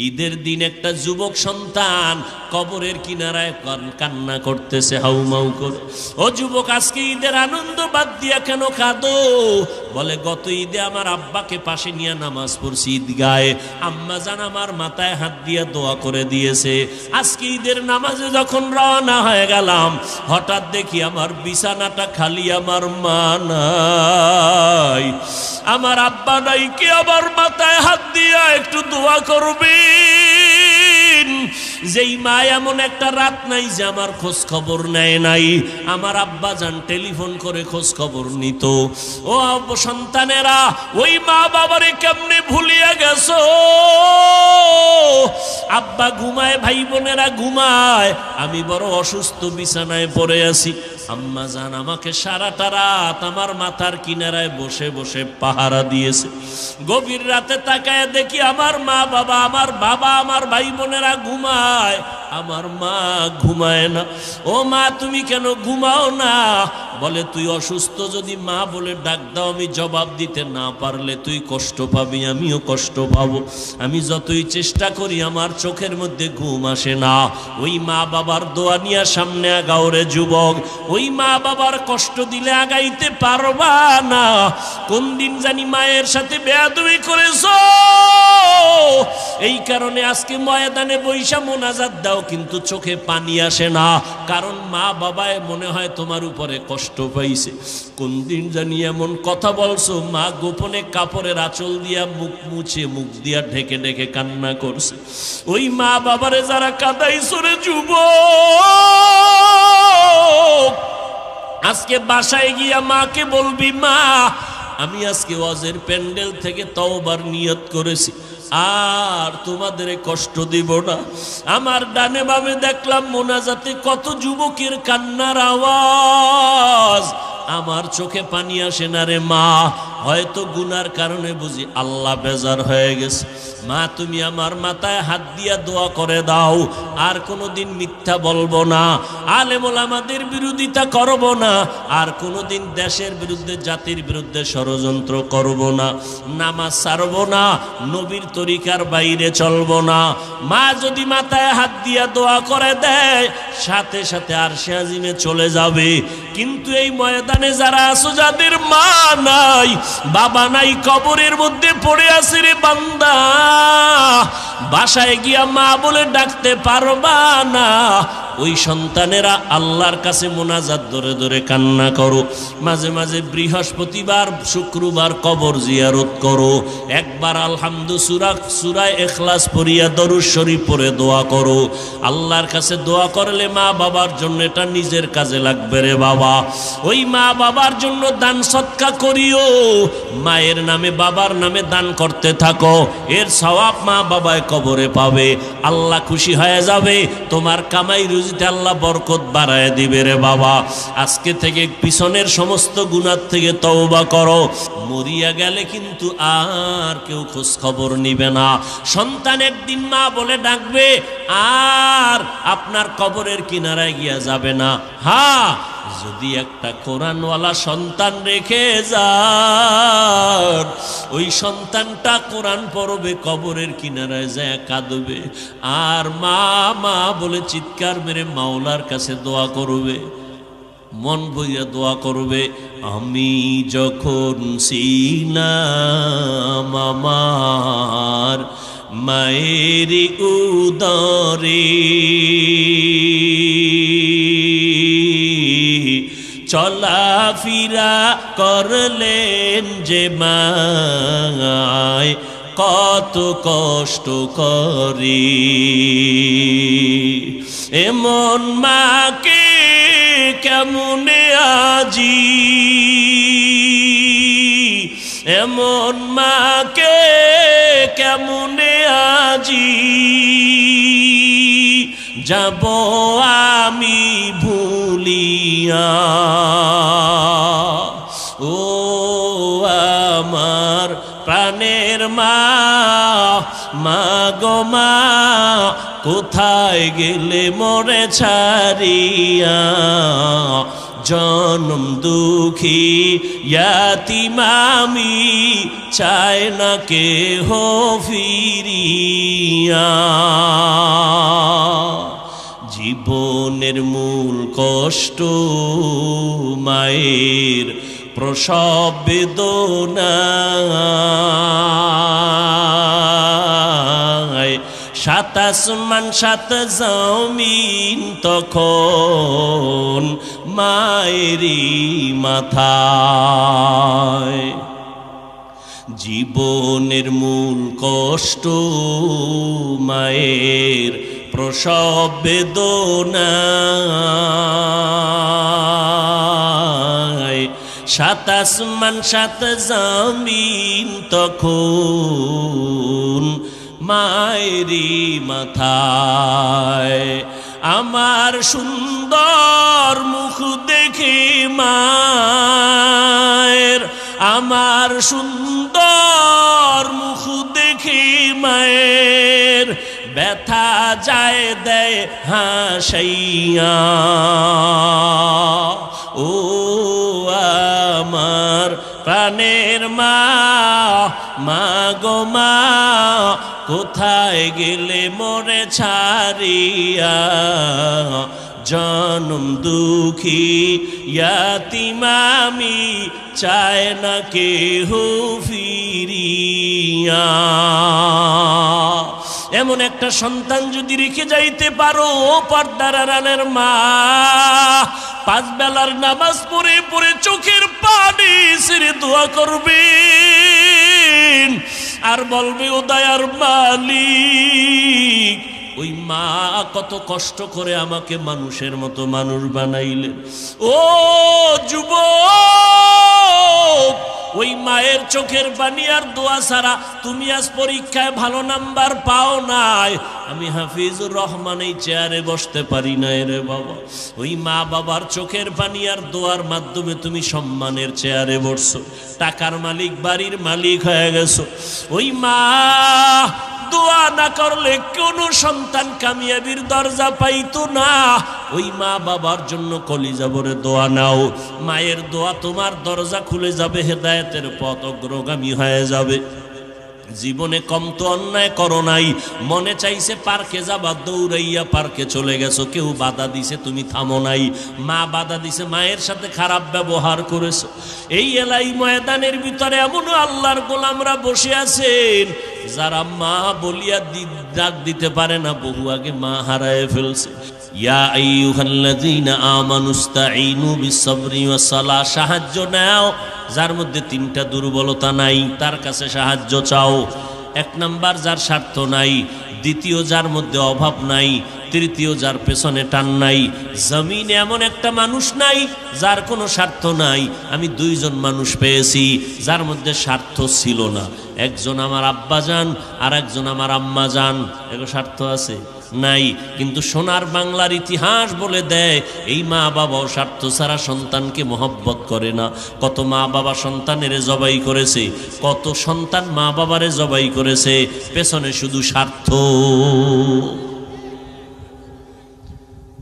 ঈদের দিন একটা যুবক সন্তান কবরের কিনারায় কান্না করতেছে হাউমাউ করে। ও যুবক, আজকে ঈদের আনন্দ বাদ দিয়া কেন কাঁদো? বলে, গত ঈদে আমার আব্বাকে পাশে নিয়ে নামাজ পড়ছি ঈদগাহে, আম্মা জান আমার মাথায় হাত দিয়ে দোয়া করে দিয়েছে। আজকে ঈদের নামাজে যখন রওনা হয়ে গেলাম, হঠাৎ দেখি আমার বিছানাটা খালি, আমার মা নাই, আমার আব্বা নাই। কে আমার মাথায় হাত দিয়া একটু দোয়া করবেন? যেই মা এমন একটা রাত নাই যে আমার খোঁজ খবর নেয় নাই। আমার আব্বা জান টেলিফোন করে খোঁজ খবর নিত। ও সন্তানেরা, ওই মা বাবারে কেমনে ভুলিয়া গেছো? আব্বা ঘুমায়, ভাই বোনেরা ঘুমায়, আমি বড় অসুস্থ বিছানায় পড়ে আছি। আম্মা জান আমাকে সারাটা রাত আমার মাথার কিনারায় বসে বসে পাহারা দিয়েছে। গভীর রাতে তাকায় দেখি আমার মা বাবা, আমার বাবা, আমার ভাই বোনেরা ঘুমায়, আমার মা ঘুমায় না। ও মা, তুমি কেন ঘুমাও না? বলে, তুই অসুস্থ, যদি মা বলে ডাক দাও আমি জবাব দিতে না পারলে তুই কষ্ট পাবি, আমিও কষ্ট পাবো। আমি যতই চেষ্টা করি আমার চোখের মধ্যে ঘুম আসে না। ওই মা বাবার দোয়া নিয়ে সামনে আগাও রে যুবক। ওই মা বাবার কষ্ট দিলে আগাইতে পারবা না। কোন দিন জানি মায়ের সাথে বেয়াদবি করেছো, এই কারণে আজকে ময়দানে বৈশা মোনাজাত দাও কিন্তু চোখে পানি আসে না, কারণ মা বাবায় মনে হয় তোমার উপরে কষ্ট পাইছে। কোন দিন জানি এমন কথা বলছো, মা গোপনে কাপড়ের আঁচল দিয়া মুখ মুছে, মুখ দিয়া ঢেকে ঢেকে কান্না করছে। ওই মা বাবারে যারা কাঁদাইছো রে যুবক, আজকে বাসায় গিয়া মাকে বলবি, মা আমি আজকে ওয়াজের প্যান্ডেল থেকে তওবার নিয়ত করেছি, আর তোমাদের কষ্ট দিব না। আমার ডানে বামে দেখলাম মোনাজাতে কত যুবকের কান্নার আওয়াজ, আমার চোখে পানি আসে না রে মা। হয়তো গুনার কারণে বুঝি আল্লাহ বেজার হয়ে গেছে। মা, তুমি আমার মাথায় হাত দিয়া দোয়া করে দাও, আর কোনোদিন মিথ্যা বলবো না, আলেম ওলামাদের বিরোধিতা করব না, আর কোনোদিন দেশের বিরুদ্ধে, জাতির বিরুদ্ধে ষড়যন্ত্র করব না, নামাজ ছাড়ব না, নবীর তরিকার বাইরে চলব না। মা যদি মাথায় হাত দিয়া দোয়া করে দেয়, সাথে সাথে আরশে আজিমে চলে যাবে। কিন্তু এই ময়দানে যারা আছো, যাদের মা নাই, বাবা নাই, কবরের মধ্যে পড়ে আছে রে বান্দা, বাসায় গিয়া মা বলে ডাকতে পারবা না। ওই সন্তানেরা আল্লাহর কাছে মোনাজাত ধরে ধরে কান্না করো। মাঝে মাঝে বৃহস্পতিবার, শুক্রবার কবর জিয়ারত করো। একবার আলহামদু সূরা ইখলাস পড়িয়া দরুদ শরীফ পড়ে দোয়া করো। আল্লাহর কাছে দোয়া করলে মা বাবার জন্য এটা নিজের কাজে লাগবে রে বাবা। ওই মা বাবার জন্য দান সদকা করিও, মায়ের নামে বাবার নামে দান করতে থাকো, এর সওয়াব মা বাবায় কবরে পাবে। আল্লাহ খুশি হয়ে যাবে, তোমার কামাই রুজিতে আল্লাহ বরকত বাড়ায় দিবে রে বাবা। আজকে থেকে পিছনের সমস্ত গুনাহ থেকে তওবা করো। মরিয়া গেলে কিন্তু আর কেউ খোঁজ খবর নিবে না। সন্তানের দিন মা বলে ডাকবে, আর আপনার কবরের কিনারায় গিয়া যাবে না। হ্যাঁ, যদি একটা কোরআনওয়ালা সন্তান রেখে যান, ওই সন্তানটা কোরআন পড়বে, কবরের কিনারায় যায় কাঁদবে, আর মা মা বলে চিৎকার মেরে মাওলার কাছে দোয়া করবে, মন বইয়া দোয়া করবে। আমি যখন ছিলাম আমার মায়ের উদরে, চলাফেরা করলেন যে মায়, কত কষ্ট করে। এমন মাকে কেমনে আজি, এমন মাকে কেমনে আজি যাব আমি ভুলিয়া। ও আমার প্রাণের মা, মা গো মা, কোথায় গেলে মোরে ছাড়িয়া, জনম দুঃখী ইয়াতিম আমি, চায় না কেহ ফিরিয়া। জীবনের মূল কষ্ট মায়ের প্রসব বেদনা, সাত আসমান সাত জমিন তখন মায়েরই মাথায়। জীবনের মূল কষ্ট মায়ের প্রসব বেদনা, সাত আসমান সাত জমিন তখন মায়েরই মাথায়। আমার সুন্দর মুখ দেখে মায়ের, আমার সুন্দর মুখ দেখে মায়ের ব্যথা যায় দেয় হাসাইয়া। ও আমার প্রাণের মা, মা গো মা, কোথায় গেলে মোরে ছাড়িয়া। জনম দুঃখী ইয়াতিম আমি, চায় না কেহ ফিরিয়া। এমন একটা সন্তান যদি রেখে যাইতে পারো পর্দার আড়ালের মা, পাঁচ বেলার নামাজ পড়ে পড়ে চোখের পানি ছেড়ে দোয়া করবেন আর বলবে ও দয়ার মালিক, ওই মা কত কষ্ট করে আমাকে মানুষের মতো মানুষ বানাইলেন। ও যুবক, ওই মায়ের চোখের পানি আর দোয়া ছাড়া তুমি আজ পরীক্ষায় ভালো নাম্বার পাও নাই। আমি হাফিজুর রহমান এই চেয়ারে বসতে পারি না রে বাবা। ওই মা বাবার চোখের পানি আর দোয়ার মাধ্যমে তুমি সম্মানের চেয়ারে বসছো, টাকার মালিক, বাড়ির মালিক হয়ে গেছো। ওই মা দোয়া না করলে কোনো সন্তান কামিয়াবির দরজা পাইতো না। ওই মা বাবার জন্য কলিজা ভরে দোয়া নাও, মায়ের দোয়া তোমার দরজা খুলে যাবে, হেদায়েতের পথ অগ্রগামী হয়ে যাবে। জীবনে কম তো অন্যায় করো নাই, মনে চাইছে পার্কে যাবা, দৌড়াইয়া পার্কে চলে গেছো, কেউ বাধা দিছে তুমি থামো নাই, মা বাধা দিছে, মায়ের সাথে খারাপ ব্যবহার করেছো। এই এলাই ময়দানের ভিতরে এমন আল্লাহর গোলামরা বসে আছেন যারা মা বলিয়া ডাক দিতে পারে না, বহু আগে মা হারায় ফেলছে। ইয়া আইয়ুহাল্লাযীনা আমানুস্তাঈনু বিসসবরি ওয়াসসালাহ, সাহায্য নাও যার মধ্যে তিনটা দুর্বলতা নাই তার কাছে সাহায্য চাও। এক নাম্বার যার স্বার্থ নাই, দ্বিতীয় যার মধ্যে অভাব নাই, তৃতীয় যার পেছনে টান নাই। জমিনে এমন একটা মানুষ নাই যার কোনো স্বার্থ নাই। আমি দুইজন মানুষ পেয়েছি যার মধ্যে স্বার্থ ছিল না, একজন আমার আব্বা জান আর একজন আমার আম্মা জান। এগো স্বার্থ আছে নাই, কিন্তু সোনার বাংলার ইতিহাস বলে দেয় এই মা বাবাও স্বার্থ ছাড়া সন্তানকে মহব্বত করে না। কত মা বাবা সন্তানের জবাই করেছে, কত সন্তান মা বাবারে জবাই করেছে, পেছনে শুধু স্বার্থ।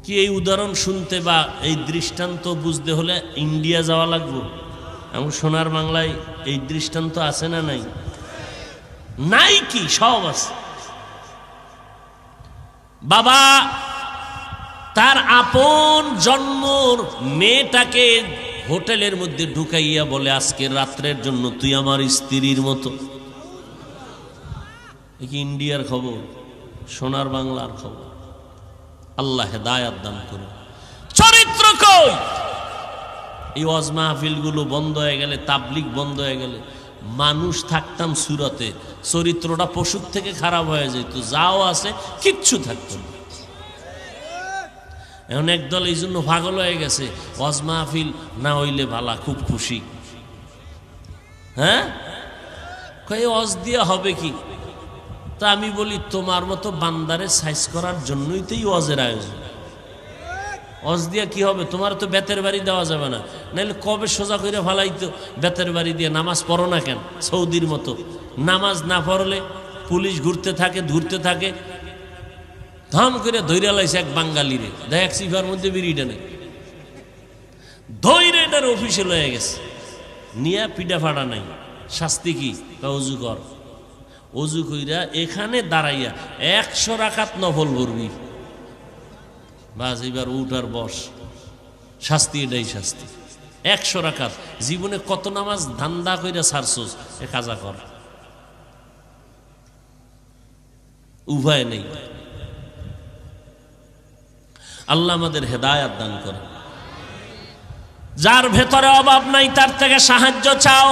কি এই উদাহরণ শুনতে বা এই দৃষ্টান্ত বুঝতে হলে ইন্ডিয়া যাওয়া লাগবে? এমন সোনার বাংলায় এই দৃষ্টান্ত আছে না নাই? নাই কি? সব আছে। বাবা তার আপন জন্মর মেয়েটাকে হোটেলের মধ্যে ঢুকাইয়া বলে, আজকের রাত্রের জন্য তুই আমার স্ত্রীর মতো। কি ইন্ডিয়ার খবর? সোনার বাংলার খবর। আল্লাহ হেদায়াত দান করে। চরিত্র কই? এই ওয়াজ মাহফিলগুলো বন্ধ হয়ে গেলে, তাবলিগ বন্ধ হয়ে গেলে, মানুষ থাকতাম সুরতে, চরিত্রটা পশুর থেকে খারাপ হয়ে যেত, যাও আছে কিচ্ছু থাকতো না। এখন একদল এই জন্য পাগল হয়ে গেছে, ওয়াজ মাহফিল না হইলে ভালা, খুব খুশি। হ্যাঁ, কই ওয়াজ দিয়ে হবে কি? তা আমি বলি, তোমার মতো বান্দারে সাইজ করার জন্যই তো এই ওয়াজের আয়োজন। ওয়াজ দিয়া কি হবে? তোমার তো বেতের বাড়ি দেওয়া যাবে না, নাহলে কবে সোজা করে ফালাইতো। বেতের বাড়ি দিয়ে নামাজ পড়ো না কেন? সৌদির মতো নামাজ না পড়লে পুলিশ ঘুরতে থাকে, ধরতে থাকে, ধম করে ধৈর্য লাইছে এক বাঙালিরে, দেখ সিফার মধ্যে বিড়িটা নেই। ধৈর্য এটার অফিসে লয়ে গেছে, নিয়া পিঠা ফাটা নাই। শাস্তি কি? অজু কর। অজু কইরা এখানে দাঁড়াইয়া 100 রাকাত নফল পড়বি, বাস এবার উঠ আর বস। শাস্তি এটাই শাস্তি। 100 রাকাত। জীবনে কত নামাজ ধান্দা কইরা ছাড়ছস, এ কাজা কর। উভয় নেই। আল্লাহ আমাদের হেদায়াত দান করে। যার ভেতরে অভাব নাই তার থেকে সাহায্য চাও।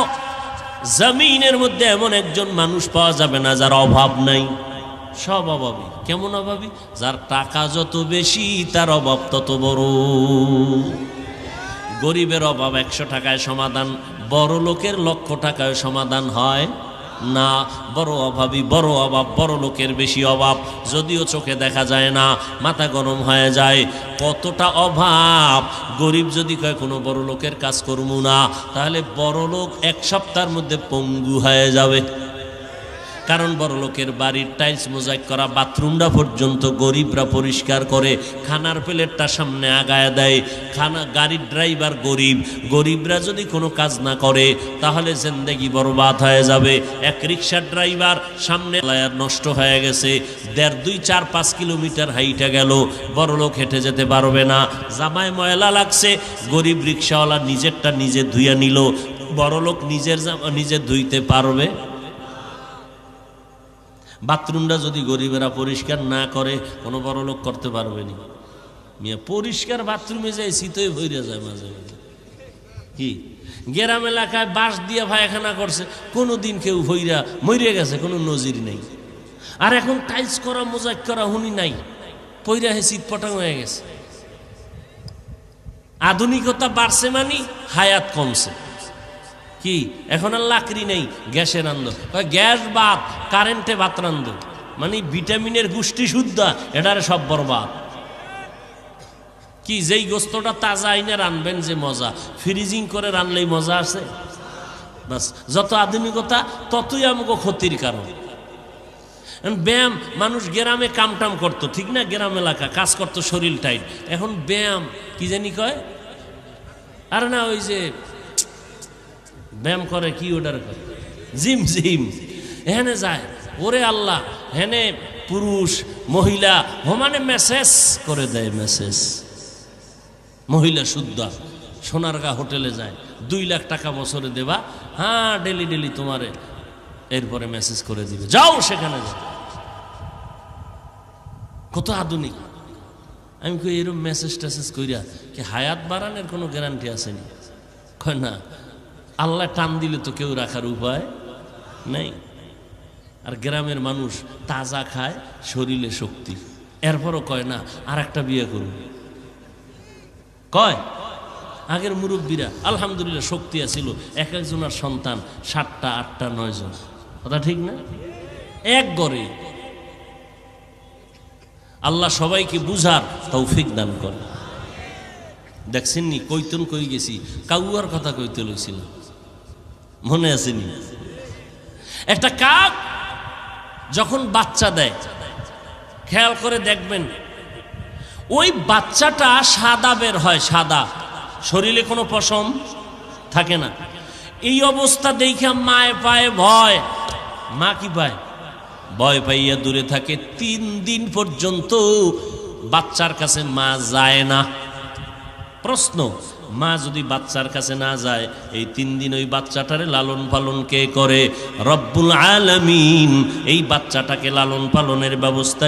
জমিনের মধ্যে এমন একজন মানুষ পাওয়া যাবে না যার অভাব নাই। সব অভাবী। কেমন অভাবী? যার টাকা যত বেশি তার অভাব তত বড়। গরিবের অভাব 100 টাকায় সমাধান, বড় লোকের 1,00,000 টাকায় সমাধান হয় না। বড় অভাবী, বড় অভাব, বড় লোকের বেশি অভাব। যদিও চোখে দেখা যায় না, মাথা গরম হয়ে যায়। কতটা অভাব! গরিব যদি কয় কোনো বড় লোকের কাজ করবো না, তাহলে বড় লোক 1 সপ্তাহের মধ্যে পঙ্গু হয়ে যাবে। কারণ বড় লোকের বাড়ির টাইলস মোজাইক করা বাথরুমটা পর্যন্ত গরিবরা পরিষ্কার করে, খানার প্লেটটা সামনে আগায় দেয়। গাড়ির ড্রাইভার গরিব, গরিবরা যদি কোনো কাজ না করে তাহলে জিন্দেগি বরবাদ হয়ে যাবে। এক রিক্সার ড্রাইভার সামনে লায়ার নষ্ট হয়ে গেছে, 1.5, 2, 4, 5 কিলোমিটার হাইটা গেল, বড় লোক হেঁটে যেতে পারবে না। জামায় ময়লা লাগছে, গরিব রিক্সাওয়ালা নিজেরটা নিজে ধুইয়া নিল। বড় লোক নিজের জামা নিজে ধুইতে পারবে? বাথরুমটা যদি গরিবেরা পরিষ্কার না করে কোনো বড় লোক করতে পারবে না। মিয়া পরিষ্কার বাথরুমে যাই শীতই ভইরা যায় মাঝে মাঝে। কি গ্রাম এলাকায় বাঁশ দিয়ে পায়খানা করছে, কোনো দিন কেউ ভইরা মরে গেছে, কোনো নজির নেই। আর এখন টাইলস করা মোজাইক করা হুনি নাই, পইরা হে শীত পটাং হয়ে গেছে। আধুনিকতা বাড়ছে মানে হায়াত কমছে। কি এখন আর লাকড়ি নেই, গ্যাসে রান্ধো। গ্যাস বাদ, কারেন্টে ভাত রান্ধো, মানে ভিটামিনের গোষ্ঠী শুদ্ধ, এটারে সব বরবাদ। কি যেই গোস্তটা তাজা আইনে রানবেন যে মজা, ফ্রিজিং করে রানলেই মজা আছে? বাস, যত আধুনিকতা ততই আমাকে ক্ষতির কারণ। ব্যায়াম, মানুষ গ্রামে কামটাম করতো, ঠিক না? গ্রাম এলাকা কাজ করতো, শরীর টাইট। এখন ব্যায়াম কি জানি কয়, আর না ওই যে ব্যায়াম করে, কি ওটার করে, জিম জিম, এখানে যায়। ওরে আল্লাহ, হেনে পুরুষ মহিলা সমানে মেসেজ করে দেয়। মেসেজ মহিলা শুদ্ধ সোনারগাঁ হোটেলে যায়, 2 লাখ টাকা বছরে দেবা, হ্যাঁ ডেলি ডেলি তোমারে, এরপরে মেসেজ করে দিবে, যাও সেখানে যাও। কত আধুনিক! আমি কই এরকম মেসেজ টেসেজ কইরা কি হায়াত বাড়ানোর কোনো গ্যারান্টি আসেনি? কয় না, আল্লাহ টান দিলে তো কেউ রাখার উপায় নেই। আর গ্রামের মানুষ তাজা খায়, শরীরে শক্তি, এরপরও কয় না আর একটা বিয়ে করুন। কয় আগের মুরব্বীরা আলহামদুলিল্লাহ শক্তি আছিল, এক একজনের সন্তান 7টা 8টা 9 জন, কথা ঠিক না? এক গড়ে। আল্লাহ সবাইকে বুঝার তৌফিক দান করে। দেখছেননি কইতন কই গেছি, কাউয়ার কথা কইতে লইছিল, মনে আসেনি? একটা কাক যখন বাচ্চা দেয়, খেয়াল করে দেখবেন ওই বাচ্চাটা সাদা বের হয়, সাদা, শরীরে কোনো পশম থাকে না। এই অবস্থা দেখে মায় পায় ভয়। মা কি পায়? ভয় পাইয়া দূরে থাকে। 3 দিন পর্যন্ত বাচ্চার কাছে মা যায় না। প্রশ্ন, মা যদি বাচ্চার কাছে না যায়, এই 3 দিন ওই বাচ্চাটারে লালন পালন কে করে? রব্বুল আলামিন এই বাচ্চাটাকে লালন পালনের ব্যবস্থা